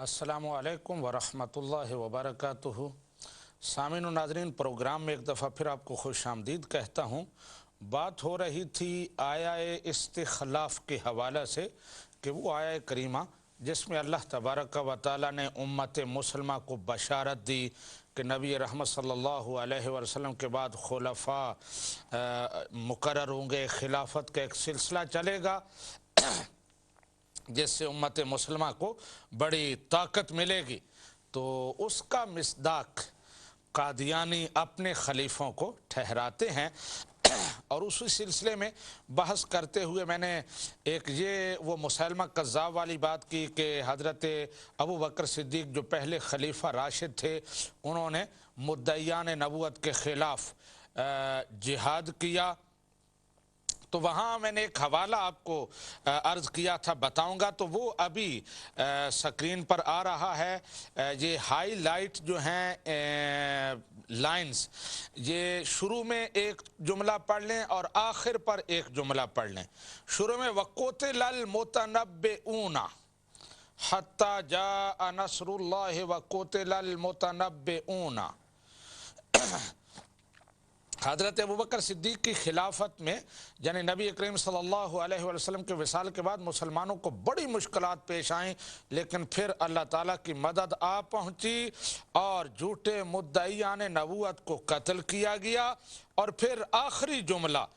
अस्सलामुअलैकुम वरहमतुल्लाहि वबरकातुहू। सामीन व नाज़रीन, प्रोग्राम में एक दफ़ा फिर आपको खुश आमदीद कहता हूँ। बात हो रही थी आया इस्तिखलाफ के हवाले से कि वो आया करीमा जिसमें अल्लाह तबारक व तआला ने उम्मत मुसलमा को बशारत दी कि नबी रहमत सल्लल्लाहु अलैहि वसल्लम के बाद खुलफा मुकर्रर होंगे, खिलाफत का एक सिलसिला चलेगा जिससे उम्मत मुसलमा को बड़ी ताकत मिलेगी। तो उसका मिस्दाक कादियानी अपने खलीफों को ठहराते हैं और उसी सिलसिले में बहस करते हुए मैंने एक वो मुसलमा कज़्ज़ाब वाली बात की कि हज़रत अबू बकर सिद्दीक़ जो पहले खलीफा राशिद थे, उन्होंने मुद्दईयान नबूवत के ख़िलाफ़ जिहाद किया। तो वहाँ मैंने एक हवाला आपको अर्ज़ किया था, बताऊंगा। तो वो अभी स्क्रीन पर आ रहा है। ये हाईलाइट जो हैं लाइंस, ये शुरू में एक जुमला पढ़ लें और आखिर पर एक जुमला पढ़ लें। शुरू में वक़ुतिलल मुतनब्बिऊना हत्ता जाअ नस्रुल्लाहि वक़ुतिलल मुतनब्बिऊना। हज़रत अबू बकर सिद्दीक़ की खिलाफत में यानी नबी करीम सल्लल्लाहु अलैहि वसल्लम के विसाल के बाद मुसलमानों को बड़ी मुश्किलात पेश आईं, लेकिन फिर अल्लाह ताला की मदद आ पहुंची और झूठे मुद्दईयान नबूवत को कत्ल किया गया। और फिर आखिरी जुमला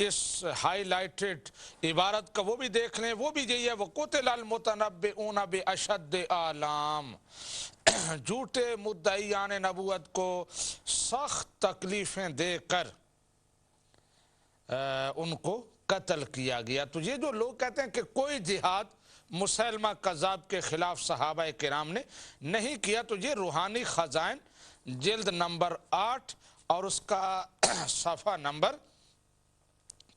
इस हाईलाइटेड इबारत का वो भी देख लें, वो भी यही है, वक़ुतिलल मुतनब्बिऊना बिअशद्दि आलाम। झूठे मुद्दईयान नबूवत को सख्त तकलीफें देकर उनको कत्ल किया गया। तो ये जो लोग कहते हैं कि कोई जिहाद मुसलमा कज़्ज़ाब के खिलाफ सहाबा किराम ने नहीं किया, तो ये रूहानी खजाइन जिल्द नंबर 8 और उसका सफ़ा नंबर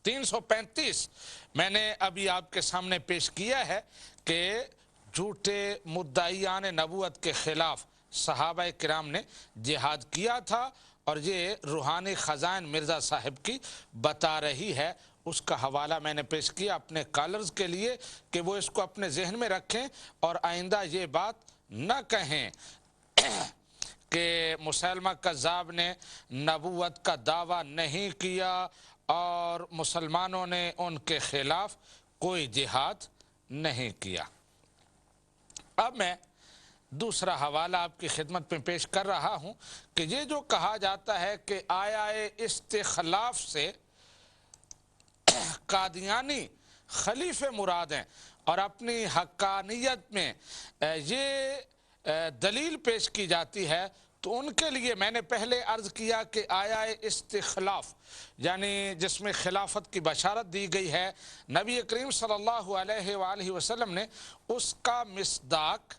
335 मैंने अभी आपके सामने पेश किया है कि झूठे मुद्दईयान नबूवत के खिलाफ सहाबा किराम ने जिहाद किया था। और ये रूहानी खजाइन मिर्ज़ा साहिब की बता रही है। उसका हवाला मैंने पेश किया अपने कॉलर्स के लिए कि वो इसको अपने जहन में रखें और आइंदा ये बात न कहें कि मुसलमा कज़्ज़ाब ने नबूवत का दावा नहीं किया और मुसलमानों ने उनके खिलाफ कोई जिहाद नहीं किया। अब मैं दूसरा हवाला आपकी खिदमत में पेश कर रहा हूँ कि ये जो कहा जाता है कि आया इस्तिखलाफ से कादियानी खलीफे मुराद हैं और अपनी हक्कानियत में ये दलील पेश की जाती है, तो उनके लिए मैंने पहले अर्ज़ किया कि आया इस्तिखलाफ यानी जिसमें खिलाफत की बशारत दी गई है, नबी करीम सल्लल्लाहु अलैहि वसल्लम ने उसका मिस्दाक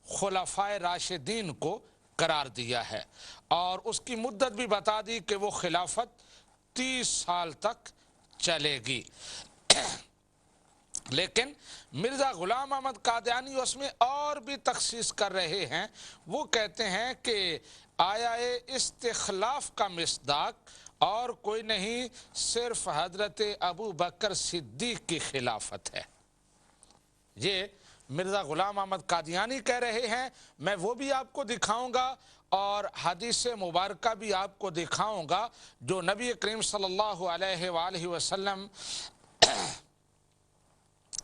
खुलफाए राशिदीन को करार दिया है और उसकी मुद्दत भी बता दी कि वो खिलाफत 30 साल तक चलेगी। लेकिन मिर्ज़ा ग़ुलाम अहमद कादियानी उसमें और भी तखसीस कर रहे हैं। वो कहते हैं कि आया इस्तिखलाफ का मिस्दाक और कोई नहीं, सिर्फ हज़रत अबू बकर सिद्दीक़ की खिलाफत है। ये मिर्ज़ा ग़ुलाम अहमद कादियानी कह रहे हैं। मैं वो भी आपको दिखाऊंगा और हदीस मुबारका भी आपको दिखाऊंगा जो नबी करीम सल्लल्लाहु अलैहि वसल्लम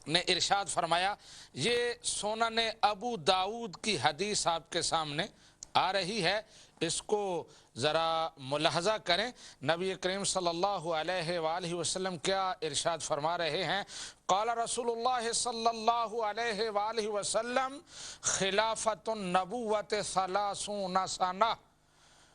ने इरशाद फरमाया। ये सुनन अबू दाऊद की हदीस आपके सामने आ रही है, इसको ज़रा मुलाहज़ा करें। नबी करीम सल्लल्लाहु अलैहि वसल्लम क्या इरशाद फरमा रहे हैं। क़ाला रसूलुल्लाह सल्लल्लाहु अलैहि वसल्लम खिलाफतुन नबुव्वत सलासूना सना,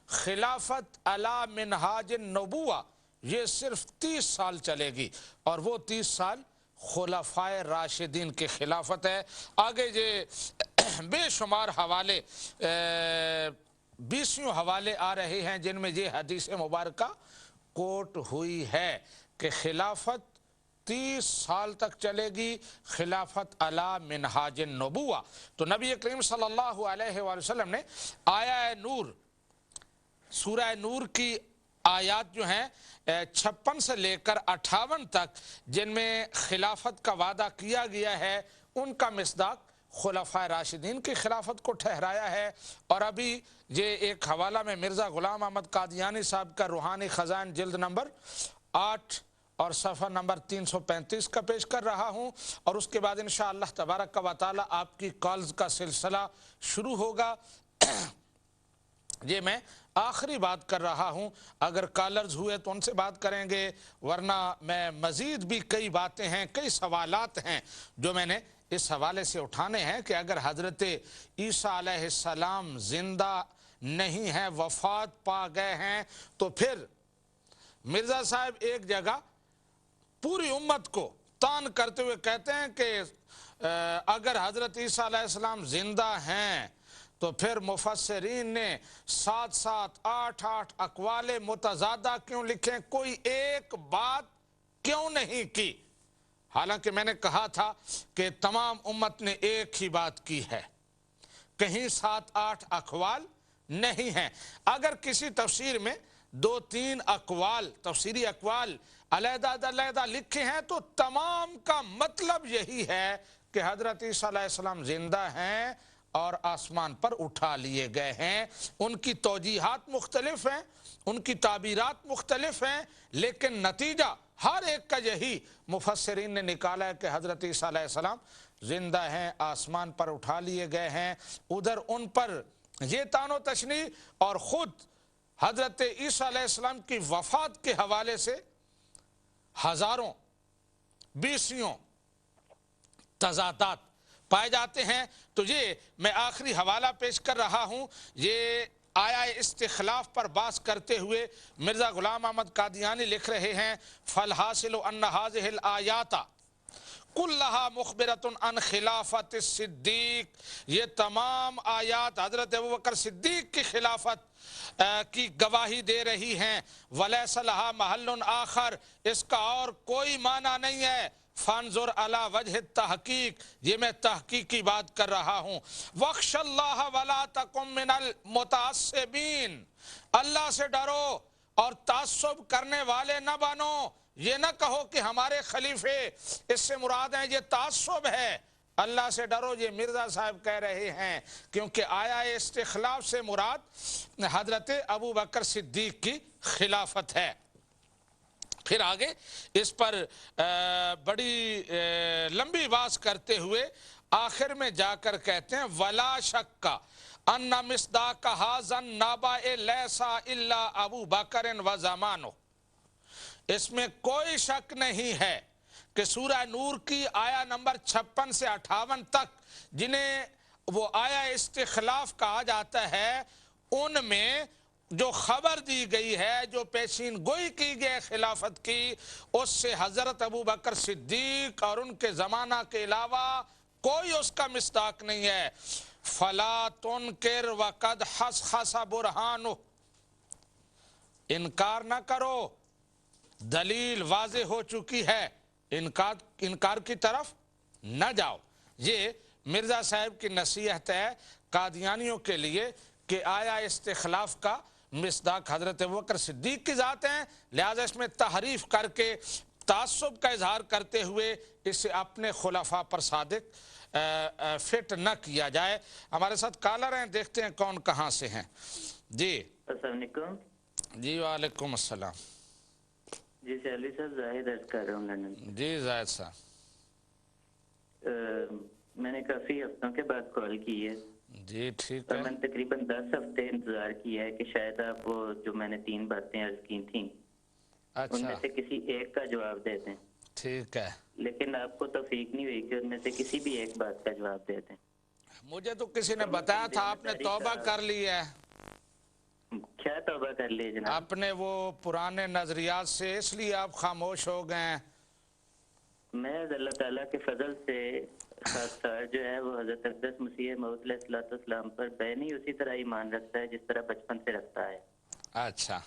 खिलाफत अला मिनहाज नबुव्वा, ये सिर्फ 30 साल चलेगी और वो 30 साल खुलफाए राशिदीन की खिलाफत है। आगे ये बेशुमार हवाले 20 हवाले आ रहे हैं जिनमें ये हदीस मुबारका कोट हुई है कि खिलाफत 30 साल तक चलेगी, खिलाफत अला मिनहाज नबुव्वा। तो नबी करीम सल्लल्लाहु अलैहि वसल्लम ने आया नूर, सूरह नूर की आयात जो हैं 56 से लेकर 58 तक जिनमें खिलाफत का वादा किया गया है, उनका मिस्दाक खुलफाए राशिदीन की खिलाफत को ठहराया है। और अभी ये एक हवाला में मिर्ज़ा ग़ुलाम अहमद कादियानी साहब का रूहानी ख़ज़ाइन जिल्द नंबर 8 और सफ़ा नंबर 335 का पेश कर रहा हूँ। और उसके बाद इंशाअल्लाह तबारक व तआला आपकी कॉल्स का सिलसिला शुरू होगा। ये मैं आखिरी बात कर रहा हूँ, अगर कॉलर्स हुए तो उनसे बात करेंगे, वरना मैं मज़ीद भी कई बातें हैं, कई सवालात हैं जो मैंने इस हवाले से उठाने हैं कि अगर हज़रत ईसा अलैहिस्सलाम ज़िंदा नहीं है, वफ़ात पा गए हैं, तो फिर मिर्ज़ा साहब एक जगह पूरी उम्मत को तान करते हुए कहते हैं कि अगर हज़रत ईसा अलैहिस्सलाम ज़िंदा हैं तो फिर मुफस्सिरीन ने 7-7, 8-8 अक़वाले मुतज़ादा क्यों लिखे, कोई एक बात क्यों नहीं की। हालांकि मैंने कहा था कि तमाम उम्मत ने एक ही बात की है, कहीं 7-8 अक़वाल नहीं हैं। अगर किसी तफसीर में 2-3 अक़वाल, तफसीरी अक़वाल अलहदा लिखे हैं तो तमाम का मतलब यही है कि हज़रत ईसा अलैहिस्सलाम ज़िंदा हैं और आसमान पर उठा लिए गए हैं। उनकी तौजीहात मुख्तलिफ हैं, उनकी ताबीरात मुख्तलिफ हैं, लेकिन नतीजा हर एक का यही मुफस्सिरीन ने निकाला है कि हज़रत ईसा अलैहिस्सलाम ज़िंदा हैं, आसमान पर उठा लिए गए हैं। उधर उन पर ये तानो तशनी और ख़ुद हज़रत ईसा अलैहिस्सलाम की वफ़ात के हवाले से हज़ारों बीसियों तज़ादात पाए जाते हैं। तो ये मैं आखिरी हवाला पेश कर रहा हूँ। ये आया इस्तिखलाफ पर बात करते हुए मिर्ज़ा ग़ुलाम अहमद कादियानी लिख रहे हैं, फल हासिल अन्न हाज़िहिल आयाता कुल्लहा मुखबिरतुन अन खिलाफत सिद्दीक, ये तमाम आयात हज़रत अबू बकर सिद्दीक की खिलाफत की गवाही दे रही हैं। वलैसा लहा महल्लुन आखर, इसका और कोई माना नहीं है। फंजुर अला वजह तहकीक, ये मैं तहकीक की बात कर रहा हूँ। वख्शल्लाह वला तकुम मिनल मुतास्सिबीन, अल्लाह से डरो और तास्सुब करने वाले न बनो। ये न कहो कि हमारे खलीफे, इससे मुराद है ये तास्सुब है। अल्लाह से डरो, ये मिर्ज़ा साहब कह रहे हैं, क्योंकि आया इस्तिखलाफ से मुराद हज़रत अबू बकर सिद्दीक की खिलाफत है। फिर आगे इस पर बड़ी लंबी बात करते हुए आखिर में जाकर कहते हैं, वला शक्का अन्ना मिस्दाक हाज़न नाबा लैसा इल्ला अबू बकर व ज़मानो, इसमें कोई शक नहीं है कि सूरह नूर की आया नंबर 56 से 58 तक, जिन्हें वो आया इस्तिखलाफ कहा जाता है, उनमें जो खबर दी गई है, जो पेशीन गोई की गई खिलाफत की, उससे हज़रत अबू बकर सिद्दीक और उनके ज़माना के अलावा कोई उसका मिस्दाक नहीं है। फला तुनकिर वक़द हसहसा बुरहानु, इनकार ना करो, दलील वाज़े हो चुकी है, इनकार की तरफ न जाओ। ये मिर्ज़ा साहब की नसीहत है कादियानियों के लिए कि आया इस्तिखलाफ का मिस्दाक हज़रत अबू बकर सिद्दीक की ज़ात है, लिहाजा इसमें तहरीफ करके तास्सुब का इजहार करते हुए इसे अपने खुलफा पर सादिक फिट न किया जाए। हमारे साथ कॉलर हैं, देखते हैं कौन कहाँ से हैं। जी अस्सलाम वालेकुम। जी वालेकुम अस्सलाम। जी सैली साहब, जाहिद अर्ज कर रहा हूँ लंदन। जी जाहिद साहब, मैंने काफ़ी हफ्तों के बाद कॉल की है। जी ठीक और है। मैंने तकरीबन 10 हफ्ते इंतज़ार किया है कि शायद आप वो जो मैंने 3 बातें अर्ज की थी अच्छा उनमें से किसी एक का जवाब दे दें, ठीक है। लेकिन आपको तौफीक नहीं हुई कि उनमें से किसी भी एक बात का जवाब दे दें। मुझे तो किसी ने बताया था आपने तौबा कर ली है, क्या तौबा कर लिए जनाब? अपने वो पुराने नजरियात से, इसलिए आप खामोश हो गए हैं। मैं अल्लाह ताला के फजल से खासकर जो है वो हज़रत अक़दस मसीह मऊद अलैहिस्सलाम पर बैनी उसी तरह ईमान रखता है जिस तरह बचपन से रखता है। अच्छा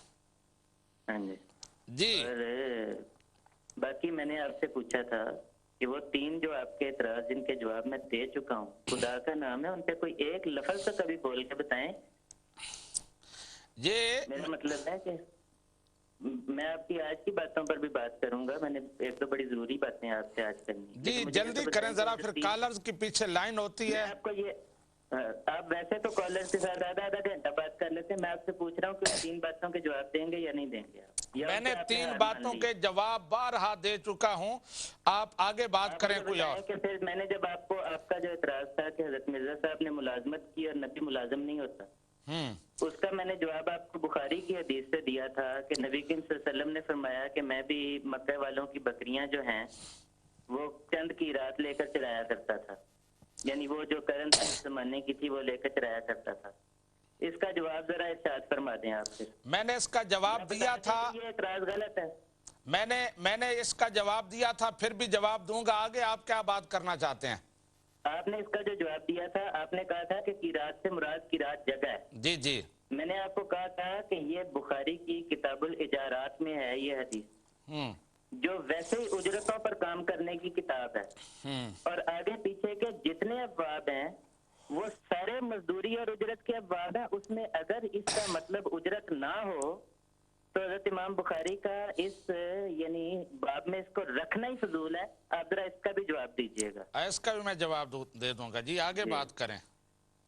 हाँ जी जी। और बाकी मैंने आपसे पूछा था कि वो 3 जो आपके एतराज जिनके जवाब मैं दे चुका हूँ, खुदा का नाम है, उन पे कोई एक लफ्ज़ तो कभी बोल के बताएं। ये मेरा मतलब है कि मैं आपकी आज की बातों पर भी बात करूंगा। मैंने एक तो बड़ी जरूरी बातें आपसे आज करनी है, जी लेकिन मुझे ये जल्दी तो करें बताएं कि जरा, जो फिर तीन, कॉलर्स के पीछे लाइन होती मैं है। आपको ये आप वैसे तो कॉलर के साथ आधा आधा घंटा बात कर लेते हैं। मैं आपसे पूछ रहा हूँ कि उन तीन बातों के जवाब देंगे या नहीं देंगे आप, या उन मैंने पे आपने 3 हार मान बातों ली। के जवाब बारहा दे चुका हूं, आप आगे बात आप करें मुझे कोई बताएं और। कि फिर मैंने जब आपको आपका जो इतराज था कि हजरत मिर्जा साहब ने मुलाजमत की और नबी मुलाजम नहीं होता, उसका मैंने जवाब आपको बुखारी की हदीस से दिया था कि नबी करीम सल्लल्लाहु अलैहि वसल्लम ने फरमाया कि मैं भी मक्का वालों की बकरियां जो हैं वो चंद की रात लेकर चराया करता था, यानी वो जो करन थी उस जमाने की थी वो लेकर चराया करता था। इसका जवाब जरा इरशाद फरमा दें आप फिर। मैंने इसका जवाब या दिया बता दें था, कि ये इतराज गलत है। मैंने इसका जवाब दिया था, फिर भी जवाब दूंगा। आगे आप क्या बात करना चाहते हैं? आपने इसका जो जवाब दिया था, आपने कहा था कि किरात से मुराद किरात जगह है। जी जी। मैंने आपको कहा था कि ये बुखारी की किताबुल इजारात में है ये हदीस, हम्म जो वैसे ही उजरतों पर काम करने की किताब है। और आगे पीछे के जितने अबवाब हैं वो सारे मजदूरी और उजरत के अबवाब हैं। उसमें अगर इसका मतलब उजरत ना हो तो हजरत इमाम बुखारी का इस यानी बाब में इसको रखना ही फजूल है। आप जरा इसका भी जवाब दीजिएगा। इसका भी मैं जवाब दे दूंगा जी। आगे जी। बात करें।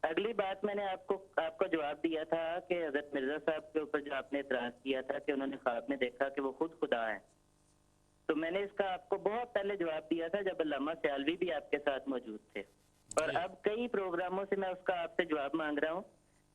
अगली बात मैंने आपको जवाब दिया था कि हजरत मिर्जा साहब के ऊपर जो आपने इतराज किया था कि उन्होंने ख्वाब में देखा कि वो खुद खुदा है, तो मैंने इसका आपको बहुत पहले जवाब दिया था जब अल्लामा सियालवी भी आपके साथ मौजूद थे। और अब कई प्रोग्रामों से मैं उसका आपसे जवाब मांग रहा हूँ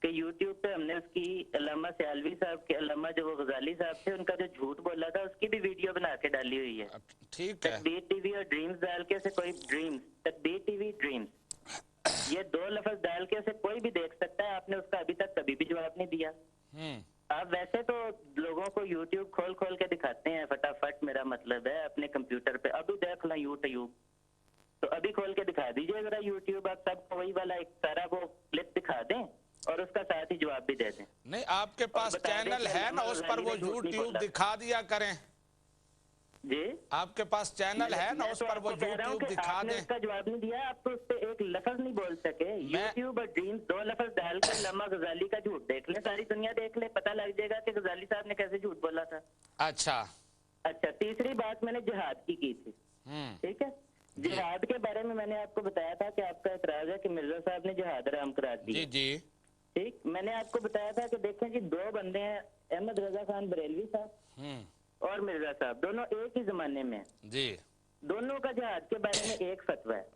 कि यूट्यूब पे हमने उसकी अल्लामा सियालवी साहब के अल्लामा जो वो गजाली साहब थे उनका जो झूठ बोला था उसकी भी वीडियो बना के डाली हुई है। ठीक है। तकबीर टीवी और ड्रीम्स डाल के से कोई ड्रीम्स, तकबीर टीवी ड्रीम्स, ये दो लफ्ज डाल के से कोई भी देख सकता है। आपने उसका अभी तक कभी भी जवाब नहीं दिया। आप वैसे तो लोगों को यूट्यूब खोल खोल के दिखाते हैं फटाफट, मेरा मतलब है अपने कंप्यूटर पे अभी देख लो यूट्यूब, तो अभी खोल के दिखा दीजिए जरा यूट्यूब। आप सबको वही वाला एक सारा वो क्लिप दिखा दें और उसका साथ ही जवाब भी दे दें। नहीं, आपके पास चैनल है ना, उस पर वो यूट्यूब दिखा दिया करें। जी, आपके पास चैनल है ना, उस पर वो यूट्यूब दिखा आपने दें। उसका जवाब नहीं दिया। आप तो उस पर एक लफ्ज नहीं बोल सके। यूट्यूब और ड्रीम्स दो लफ्ज डाल के अल्लामा गजाली का झूठ देख ले, सारी दुनिया देख ले, पता लग जाएगा कि गजाली साहब ने कैसे झूठ बोला था। अच्छा। तीसरी बात मैंने जिहाद की थी। ठीक है, जिहाद के बारे में मैंने आपको बताया था कि आपका एतराज है कि मिर्जा साहब ने जिहाद हराम करार दिया। जी जी। ठीक, मैंने आपको बताया था कि देखें जी दो बंदे हैं, अहमद रजा खान बरेलवी साहब और मिर्जा साहब, दोनों एक ही जमाने में जी। दोनों का जिहाद के बारे में एक फतवा है।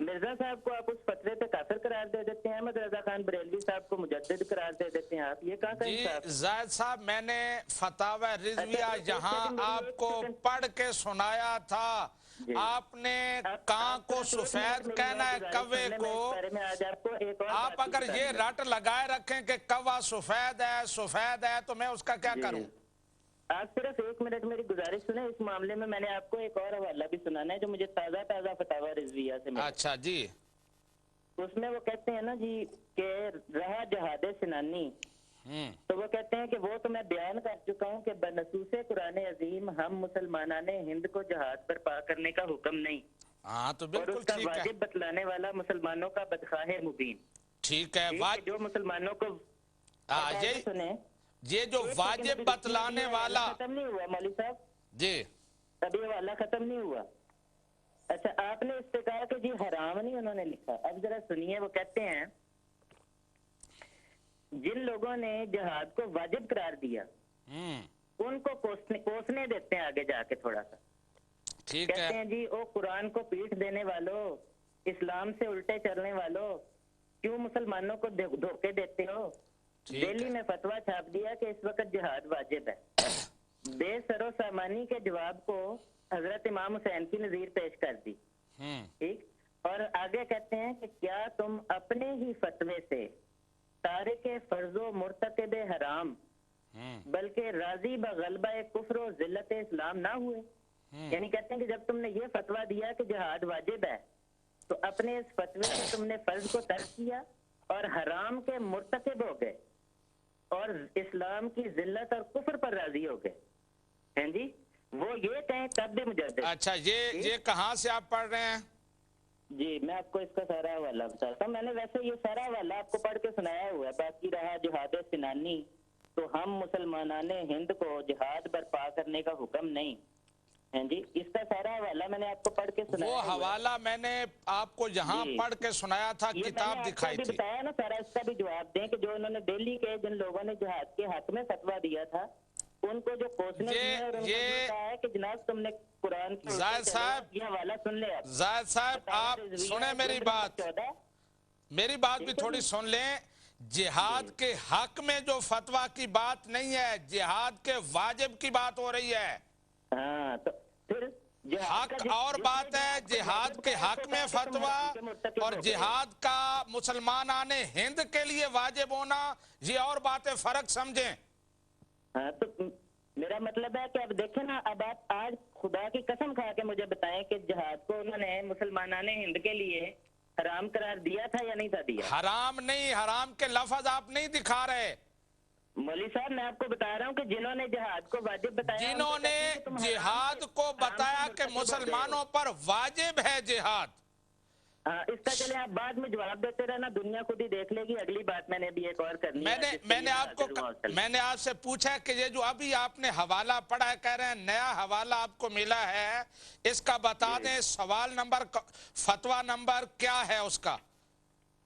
मिर्जा साहब को आप उस फतवे पे काफिर करार दे देते हैं, अहमद रजा खान बरेलवी साहब को मुजद्दिद करार दे देते हैं। आप ये कहाँ का इंसाफ है? जायद साहब, मैंने फतावा रिजविया जहां आपको पढ़ के सुनाया था, आपने कां को सफेद कहना है कौवे को। आप अगर ये रट लगाए रखें कि कौवा सफेद है तो मैं उसका क्या करूं? आप सिर्फ 1 मिनट मेरी गुजारिश सुने। इस मामले में मैंने आपको एक और हवाला भी सुनाना है जो मुझे ताजा फतावा रिजविया से मिला। अच्छा जी। उसमें वो कहते हैं ना जी कि रहा जहादे सिनानी, तो वो कहते हैं कि वो तो मैं बयान कर चुका हूँ कि बनसूसे कुरान अजीम हम मुसलमानाने हिंद को जहाद पर पा करने का हुक्म नहीं। तो बिल्कुल और उसका ठीक है। वाजिब बतलाने वाला मुसलमानों का बदखाह मुबीन। ठीक है। जो मुसलमानों को सुने, ये जो वाजिब बतलाने वाला खत्म नहीं हुआ मौलवी साहब जी, अभी वाला खत्म नहीं हुआ। अच्छा, आपने इससे कहा कि जी हराम नहीं उन्होंने लिखा। अब जरा सुनिए, वो कहते हैं जिन लोगों ने जिहाद को वाजिब करार दिया उनको कोसने देते हैं आगे जाके थोड़ा सा। ठीक कहते हैं जी ओ कुरान को पीठ देने वालों, इस्लाम से उल्टे चलने वालों, क्यों मुसलमानों को धोखे देते हो? दिल्ली में फतवा छाप दिया कि इस वक्त जिहाद वाजिब है। बेसरो सामानी के जवाब को हजरत इमाम हुसैन की नजीर पेश कर दी। ठीक, और आगे कहते हैं कि क्या तुम अपने ही फतवे से तारिक फर्जो मुर्तकब हराम बल्कि राजी बगलबा कुफ्र जिल्लत इस्लाम ना हुए? यानी कहते हैं कि जब तुमने ये फतवा दिया कि जिहाद वाजिब है तो अपने इस फतवे से तुमने फर्ज को तर्क किया और हराम के मुर्तकब हो गए और इस्लाम की जिल्लत और कुफ्र पर राजी हो गए हैं जी। वो ये कहें तब भी मुजद्दिद। अच्छा, ये कहाँ से आप पढ़ रहे हैं? जी, मैं आपको इसका सारा हवाला बताता हूँ। मैंने वैसे ये सारा हवाला आपको पढ़ के सुनाया हुआ है। बाकी रहा जिहाद सिनानी, तो हम मुसलमानाने हिंद को जिहाद बर्पा करने का हुक्म नहीं है जी। इसका सारा हवाला मैंने आपको पढ़ के सुनाया। वो हवाला मैंने आपको यहाँ पढ़ के सुनाया था, किताब दिखाई थी। बताया ना सारा, इसका भी जवाब दें कि जो उन्होंने दिल्ली के जिन लोगों ने जिहाद के हक में फतवा दिया था उनको जो कोसने ये कहा है कि जनाब तुमने कुरान की जायद साहब, ये हवाला सुन ले। जायद साहब आप सुने मेरी बात भी थोड़ी सुन लें। जिहाद के हक में जो फतवा की बात नहीं है, जिहाद के वाजिब की बात हो रही है। हाँ, तो फिर हक और बात है, जिहाद के हक में फतवा और जिहाद का मुसलमान आने हिंद के लिए वाजिब होना, ये और बातें, फर्क समझें। हाँ, तो मेरा मतलब है कि अब देखें ना, अब आप आज खुदा की कसम खा के मुझे बताएं कि जिहाद को उन्होंने मुसलमानाने हिंद के लिए हराम करार दिया था या नहीं था दिया? हराम नहीं, हराम के लफ्ज आप नहीं दिखा रहे मौलवी साहब। मैं आपको बता रहा हूँ कि जिन्होंने जिहाद को वाजिब बताया, जिन्होंने जिहाद को बताया कि मुसलमानों पर वाजिब है जिहाद। हाँ, इसका चले आप बाद में जवाब देते रहना, दुनिया खुद ही देख लेगी। अगली बात मैंने भी एक और करनी है। मैंने आपसे पूछा कि ये जो अभी आपने हवाला पढ़ा है, कह रहे हैं नया हवाला आपको मिला है, इसका बता दें सवाल नंबर, फतवा नंबर क्या है उसका?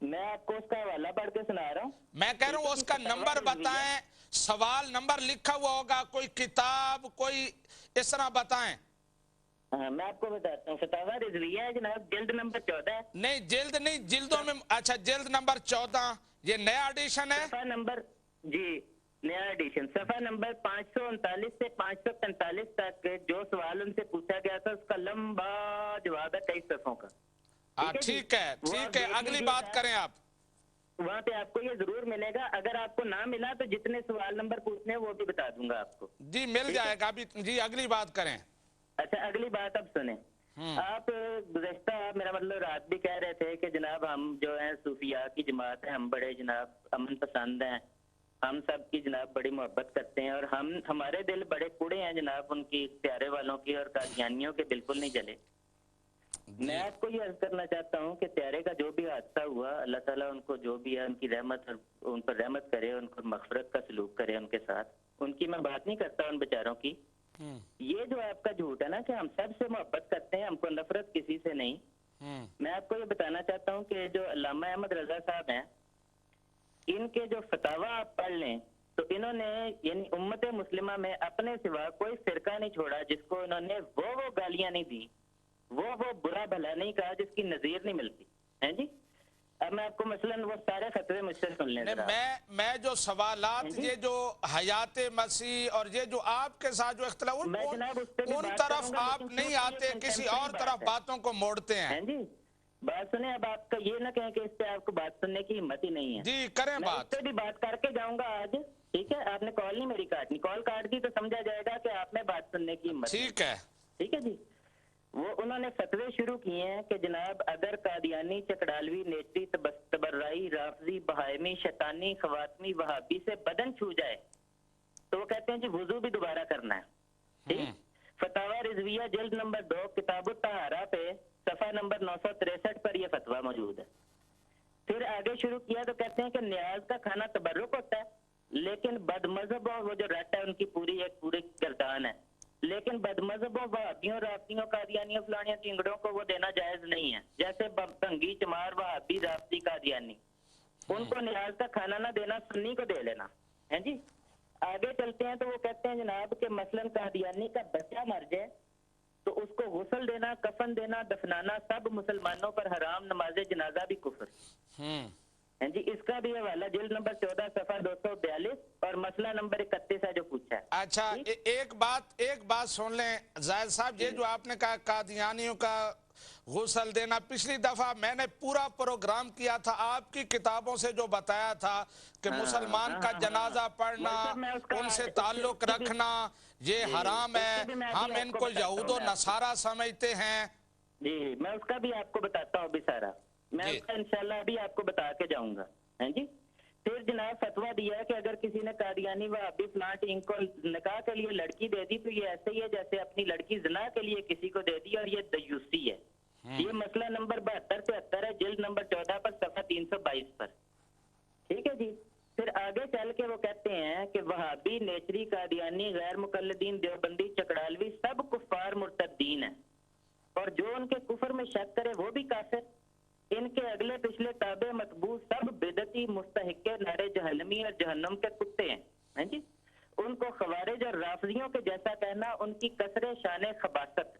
मैं आपको उसका हवाला पढ़ के सुना रहा हूँ। मैं कह रहा हूँ उसका नंबर बताएं, सवाल नंबर लिखा हुआ होगा, कोई किताब, कोई इस तरह बताएं। हाँ, मैं आपको बताता हूँ। फतावा रिजविया है जनाब, जिल्द नंबर 14। नहीं जिल्द नहीं, जिल्दों में, अच्छा जिल्द नंबर 14, ये नया एडिशन है। सफा नंबर, जी नया एडिशन, सफा नंबर 539 से 545 तक जो सवाल उनसे पूछा गया था उसका लंबा जवाब है 23 सफों का। ठीक है, ठीक है, अगली बात करें आप। वहाँ पे आपको ये जरूर मिलेगा। अगर आपको ना मिला तो जितने सवाल नंबर पूछने हैं वो भी बता दूंगा आपको। जी मिल जाएगा अभी। जी अगली बात करें। अच्छा, अगली बात अब सुने। आप गुज़श्ता, मेरा मतलब रात भी कह रहे थे कि जनाब हम जो है सूफिया की जमात है, हम बड़े जनाब अमन पसंद हैं, हम सब की जनाब बड़ी मोहब्बत करते हैं और हमारे दिल बड़े कूड़े हैं जनाब उनकी प्यारे वालों की और कादियानियों के बिल्कुल नहीं जले। मैं आपको ये अर्ज करना चाहता हूँ कि त्यारे का जो भी हादसा हुआ, अल्लाह ताला उनको जो भी है उनकी रहमत, उन पर रहमत करे, उनको मगफरत का सलूक करे उनके साथ। उनकी मैं बात नहीं करता उन बेचारों की। ये जो आपका झूठ है ना कि हम सब से मोहब्बत करते हैं, हमको नफरत किसी से नहीं। मैं आपको ये बताना चाहता हूँ कि जो अल्लामा अहमद रजा साहब हैं, इनके जो फतावा आप पढ़ लें तो इन्होंने यानी उम्मत मुस्लिमा में अपने सिवा कोई फिरका नहीं छोड़ा जिसको इन्होंने वो गालियां नहीं दी, वो बुरा भला नहीं कहा जिसकी नजीर नहीं मिलती है जी। अब मैं आपको मसलन वो सारे फतवे मुझसे सुन लें। मैं जो सवालात, ये जो हयात मसीह और ये जो आपके साथ जो इख्तिलाफ, उन तरफ आप नहीं आते, किसी और तरफ बातों को मोड़ते हैं जी। बात सुने, अब आपका ये ना कहें कि इस पे आपको बात सुनने की हिम्मत ही नहीं है। जी करें बात। इस पे भी बात करके जाऊंगा आज, ठीक है? आपने कॉल नहीं मेरी काटनी, कॉल काट दी तो समझा जाएगा कि आप में बात सुनने की हिम्मत। ठीक है, ठीक है जी। वो उन्होंने फतवे शुरू किए हैं कि जनाब अगर कादियानी, चकड़ालवी, नेटी, तबर्राई, राफजी, बहायमी, शैतानी, खवातमी, वहाबी से बदन छू जाए तो वो कहते हैं जी वुजू भी दोबारा करना है। ठीक। फतावा रिजविया जिल्द नंबर 2 किताबुत तहारा पे सफा नंबर 963 पर यह फतवा मौजूद है। फिर आगे शुरू किया तो कहते हैं कि न्याज का खाना तबर्रुक होता है, लेकिन बदमजहबों, वो जो रट है उनकी पूरी गर्दान है, लेकिन बदमजहबों, वहाबियों, राफ्तियों, कादियानियों, फलानियों, चिंगड़ों को वो देना जायज नहीं है। जैसे भंगी, चमार, वहाबी, राफ्ती, कादियानी, उनको न्याज का खाना ना देना, सुन्नी को दे लेना है जी। आगे चलते हैं तो वो कहते हैं जनाब के मसलन कादियानी का बच्चा मर जाए तो उसको गुस्ल देना, कफन देना, दफनाना सब मुसलमानों पर हराम, नमाज जनाजा भी कुफ्र है जी। इसका भी हवाला जिल्द नंबर 14 सफा 242 और मसला नंबर 31 है जो पूछा है। अच्छा एक बात सुन लें जायद साहब, ये जो आपने कहा कादियानियों का गुस्ल देना, पिछली दफा मैंने पूरा प्रोग्राम किया था, आपकी किताबों से जो बताया था कि मुसलमान का जनाजा पढ़ना, उनसे ताल्लुक रखना ये हराम है, हम इनको यहूद नसारा समझते हैं। जी मैं उसका भी आपको बताता हूँ भी सारा, मैं उसका इंशाल्लाह अभी आपको बता के जाऊंगा है जी। फिर जनाब फतवा दिया है कि अगर किसी ने कादियानी व अभी फलां टीम को निकाह के लिए लड़की दे दी तो ये ऐसे ही है जैसे अपनी लड़की जना के लिए किसी को दे दी और ये दयूसी है। ये मसला नंबर 72-73 है जिल्द नंबर 14 पर सफा 322 पर। ठीक है जी। फिर आगे चल के वो कहते हैं कि वहाबी, नेचरी, कादियानी, गैर मुकल्लिदीन, देवबंदी, चकड़ालवी सब कुफार मुर्तद्दीन है, और जो उनके कुफर में शक करे वो भी काफिर। इनके अगले पिछले ताबे मतबू सब बिदती, मुस्तहिक्के नारे जहन्नमी और जहन्नम के कुत्ते हैं जी। उनको खवारिज और राफजियों के जैसा कहना उनकी कसरे शान खबासत।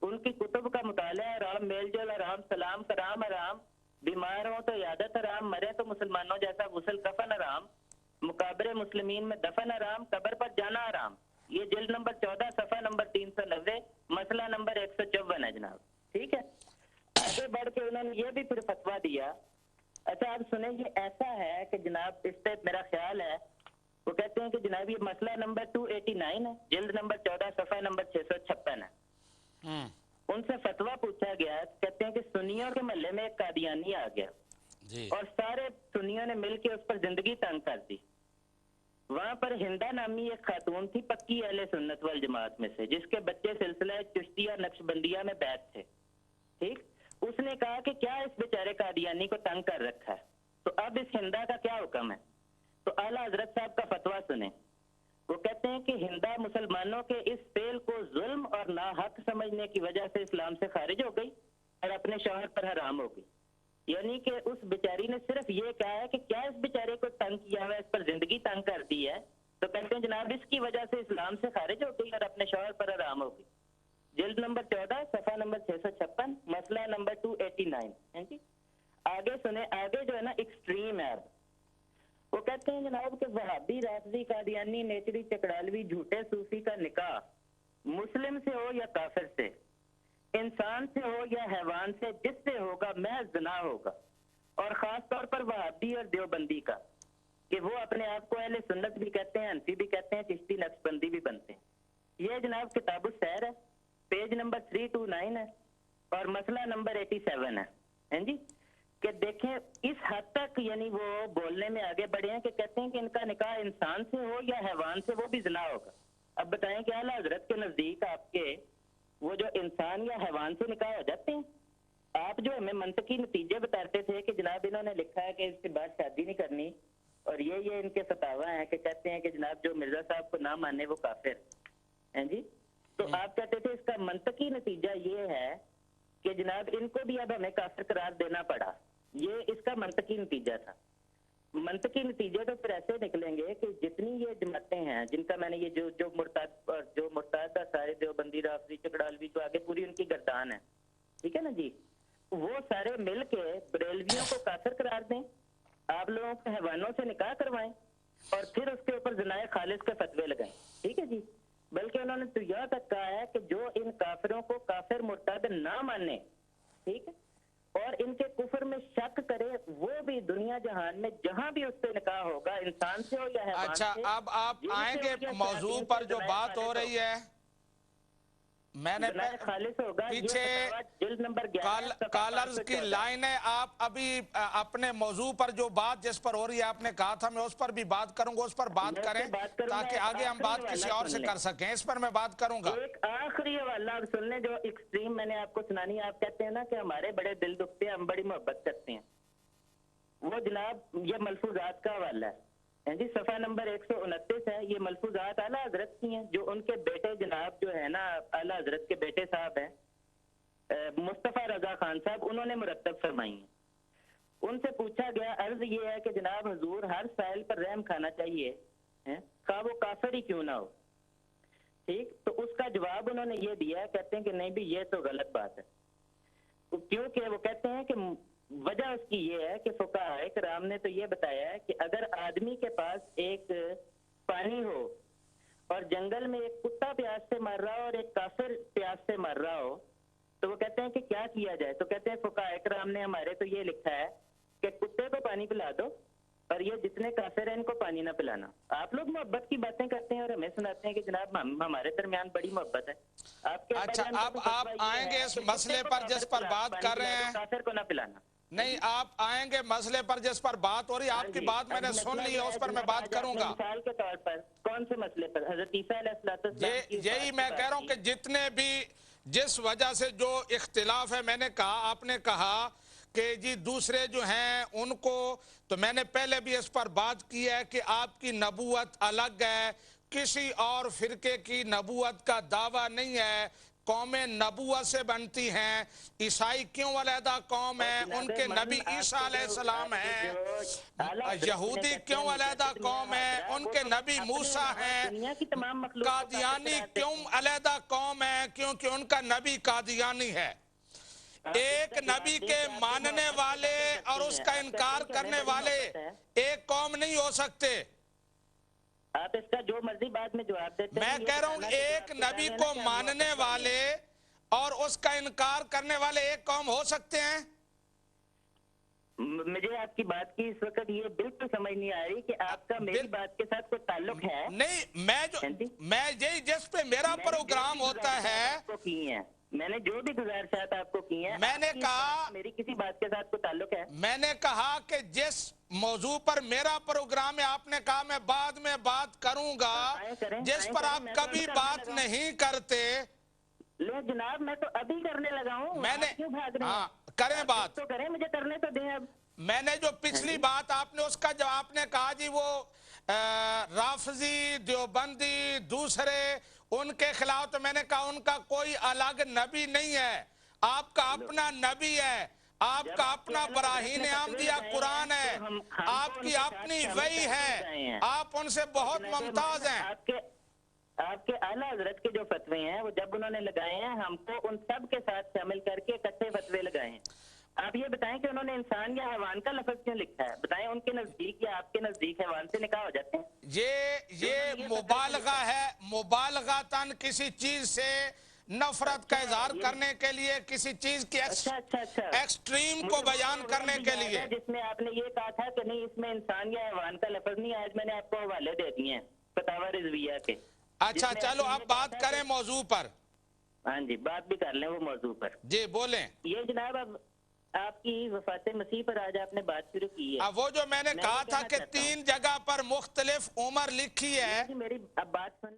उनकी कुतुब का मुताला आराम, मेलजोल आराम, सलाम कराम आराम, बीमार हो तो यादत आराम, मरे तो मुसलमानों जैसा गुसल कफन आराम, मुकाबरे मुस्लिमीन में दफन आराम, कब्र पर जाना आराम। ये जिल्द नंबर 14 सफा नंबर 390, मसला नंबर 154 है जनाब। ठीक है, आगे बढ़ के उन्होंने ये भी फिर फतवा दिया। अच्छा आप सुने, ये ऐसा है कि जनाब इस पे मेरा ख्याल है, वो कहते हैं कि जनाब ये मसला नंबर 289 है, जिल्द नंबर 14 सफा नंबर 656 है। उनसे फतवा पूछा गया, कहते हैं कि सुन्नियों के महल्ले में एक कादियानी आ गया जी। और सारे सुन्नियों ने मिलकर उस पर जिंदगी तंग कर दी। वहां पर हिंदा नामी एक खातून थी, पक्की अहले सुन्नत वल जमात में से, जिसके बच्चे सिलसिला चिश्तिया नक्शबंदिया में बैत थे। ठीक, उसने कहा कि क्या इस बेचारे कादियानी को तंग कर रखा है, तो अब इस हिंदा का क्या हुक्म है। तो आला हजरत साहब का फतवा सुने। वो कहते हैं कि हिंदा मुसलमानों के इस फेल को जुल्म और नाहक समझने की वजह से इस्लाम से खारिज हो गई और अपने शौहर पर हराम हो गई। यानी कि उस बेचारी ने सिर्फ ये कहा है कि क्या इस बेचारे को तंग किया हुआ, इस पर जिंदगी तंग कर दी है, तो कहते हैं जनाब इसकी वजह से इस्लाम से खारिज हो गई और अपने शौहर पर हराम हो गई। जिल्द नंबर 14 सफा नंबर 656, मसला नंबर 289 है जी। आगे सुने, आगे जो है ना एक्सट्रीम है। वो कहते हैं जनाब कि वहाबी, राफजी, कादियानी, नेचरी, चकड़ालवी, झूठे सूफी का निकाह मुस्लिम से हो या काफिर से, इंसान से हो या हैवान से, जिससे होगा महज ज़िना होगा। और खास तौर पर वहाबी और देवबंदी का, कि वो अपने आप को अहले सुन्नत भी कहते हैं, हनफी भी कहते हैं, चिश्ती नक्शबंदी भी बनते हैं। ये जनाब किताबुस सैर है, पेज नंबर 329 है और मसला नंबर 87 है जी। कि देखें इस हद तक यानी वो बोलने में आगे बढ़े हैं कि कहते हैं कि इनका निकाह इंसान से हो या हैवान से वो भी ज़िना होगा। अब बताएं कि आला हजरत के नजदीक आपके वो जो इंसान या हैवान से निकाह हो जाते हैं? आप जो हमें मंतकी नतीजे बताते थे कि जनाब इन्होंने लिखा है कि इसके बाद शादी नहीं करनी, और ये इनके फतावा है कि कहते हैं कि जनाब जो मिर्जा साहब को ना माने वो काफिर है जी। तो आप कहते थे इसका मंतकी नतीजा ये है कि जनाब इनको भी अब हमें काफिर करार देना पड़ा। ये इसका मंतकी नतीजा था। मंतकी नतीजे तो फिर ऐसे निकलेंगे कि जितनी ये जमातें हैं जिनका मैंने ये जो मुर्ताद सारे देवबंदी, राफजी, चकड़ालवी, तो आगे पूरी उनकी गर्दान है, ठीक है ना जी, वो सारे मिल के बरेलवियों को काफिर करार दें, आप लोगों के हैवानों से निकाह करवाएं और फिर उसके ऊपर ज़िनाए खालिस के फतवे लगाएं। ठीक है जी। बल्कि उन्होंने तो यह तक कहा है कि जो इन काफिरों को काफिर मुर्ताद ना माने, ठीक है, और इनके कुफर में शक करे, वो भी दुनिया जहान में जहां भी उससे निकाह होगा, इंसान से हो या हैवान से। अच्छा, अब आप आएंगे मौजू पर जो बात हो रही है, मैंने खालिस होगा, पीछे जिल्द नंबर 11 कॉलर्स की लाइन है। आप अभी अपने मौजू पर जो बात जिस पर हो रही है, आपने कहा था मैं उस पर भी बात करूंगा, उस पर बात करें ताकि आगे हम बात किसी और से कर सकें। इस पर मैं बात करूंगा। एक आखिरी हवाला आप सुन लें जो एक्सट्रीम मैंने आपको सुनानी है। आप कहते हैं ना कि हमारे बड़े दिल दुखते हैं, हम बड़ी मोहब्बत करते हैं, वो जनाब ये मलफूजात का हवाला है जी। सफा नंबर 129 है। ये मलफूजात आला हजरत की हैं, जो उनके बेटे जनाब जो है ना, आला हजरत के बेटे साहब हैं मुस्तफ़ा रजा खान साहब, उन्होंने मुरत्तब फरमाई हैं। उनसे पूछा गया, अर्ज ये है कि जनाब हुजूर हर साइल पर रहम खाना चाहिए है, का वो काफिर ही क्यों ना हो। ठीक, तो उसका जवाब उन्होंने ये दिया, कहते हैं कि नहीं भी ये तो गलत बात है, क्योंकि वो कहते हैं कि वजह उसकी ये है कि फुकाहा किराम ने तो ये बताया है कि अगर आदमी के पास एक पानी हो और जंगल में एक कुत्ता प्यास से मर रहा हो और एक काफिर प्यास से मर रहा हो, तो वो कहते हैं कि क्या किया जाए। तो कहते हैं फुकाहा किराम ने हमारे तो ये लिखा है कि कुत्ते को पानी पिला दो और ये जितने काफिर हैं इनको पानी ना पिलाना। आप लोग मोहब्बत की बातें करते हैं और हमें सुनाते हैं कि जनाब हमारे दरमियान बड़ी मोहब्बत है। आपके अच्छा, अब आप आएंगे इस मसले पर जिस पर बात कर रहे हैं, काफिर को ना पिलाना। नहीं, आप आएंगे मसले पर जिस पर बात हो रही है, आपकी बात मैंने सुन ली है, उस पर मैं बात करूंगा। मिसाल के तौर पर कौन से मसले पर? हज़रत ईसा अलैहिस्सलाम यही मैं कह रहा हूं कि जितने भी जिस वजह से जो इख्तिलाफ है, मैंने कहा, आपने कहा कि जी दूसरे जो हैं उनको, तो मैंने पहले भी इस पर बात की है कि आपकी नबूवत अलग है, किसी और फिरके की नबूवत का दावा नहीं है। कौमें नबूवत से बनती हैं। ईसाई क्यों अलहदा कौम है, उनके नबी ईसा अलैहिस्सलाम हैं। यहूदी क्यों अलहदा कौम है, उनके नबी मूसा हैं। दुनिया की तमाम मखलूक को काफिर कादियानी करार क्यों देते हैं। अलहदा कौम है, क्योंकि उनका नबी कादियानी है। आप एक इसका जवाब नबी दें के कि आपकी मानने मोहब्बत से वाले काफिर करती और हैं। उसका आप कहते इनकार हैं कि हमें करने बड़ी वाले मोहब्बत है। एक कौम नहीं हो सकते। आप इसका जो मर्जी बाद में जवाब देते हैं। मैं ये कह रहा हूं बताना कि जो एक आपके नबी दावे हैं ना को कि हम मानने मोहब्बत वाले वाले हैं। और उसका इनकार करने वाले एक कौम हो सकते हैं? मुझे आपकी बात की इस वक्त ये बिल्कुल समझ नहीं आ रही कि आपका मेरी बात के साथ कोई ताल्लुक है। नहीं, मैं यही जिस पे मेरा मैंने जो प्रोग्राम भी होता गुजारिशात है, आपको की हैं, मैंने जो भी गुजारिशात आपको की हैं, मैंने आपकी इस कहा बात का मेरी किसी बात के साथ कोई ताल्लुक है? मैंने कहा कि जिस मौजू पर मेरा प्रोग्राम है, आपने कहा मैं बाद में बात करूंगा, आए करें, जिस आए पर करें, आप मैं तो अभी कभी करने बात लगा हूं। नहीं करते। ले जनाब, मैं तो अभी करने लगा हूँ। मैंने आप क्यों भाग रहे हैं? हाँ, करें आप बात। तो करें, मुझे करने तो दें अब। मैंने जो हाँ पिछली जी। बात आपने उसका जब आपने कहा जी वो राफजी देवबंदी दूसरे उनके खिलाफ, तो मैंने कहा उनका कोई अलग नबी नहीं है, आपका अपना नबी है, जब आपका आपके अपना आला हज़रत बराहीन ने फतवे आमदिया लगाए कुरान हैं, है, तो हमको आपकी उनके साथ अपनी शामिल वही करके है, लगाए हैं। आप उनसे बहुत जनाब मुमताज मौलाना, हैं। आपके आला हजरत के जो फतवे हैं वो जब उन्होंने लगाए हैं, हमको उन सब के साथ शामिल करके इकट्ठे फतवे लगाए हैं। आप ये बताएं कि उन्होंने इंसान या हैवान का लफ्ज क्यों लिखा है? बताएं, उनके नजदीक या आपके नजदीक हैवान से निकाह हो जाते हैं? ये मुबालगा है, मुबालगातन किसी चीज से नफरत का इजहार ये करने के लिए, किसी चीज की अच्छा अच्छा अच्छा एक्सट्रीम को मुझे वो बयान प्रोग्राम करने भी के याद लिए। है जिसमें आपने ये कहा था कि नहीं, इसमें इंसान या हैवान का लफ्ज नहीं। आज मैंने आपको हवाले दे दिए हैं फतावा रिजविया के। अच्छा, जिसमें चलो आपने अब ये कहा बात था करें कि मौजू पर। हाँ जी, बात भी कर लें वो मौजू पर। जी बोलें। ये जनाब, अब आपकी वफात मसीह पर आज आपने बात शुरू की है। अब वो जो मैंने मैं कहा ये था कहना कि चाहता हूँ, 3 जगह पर मुख्तलिफ उम्र लिखी है, जी मेरी अब बात सुन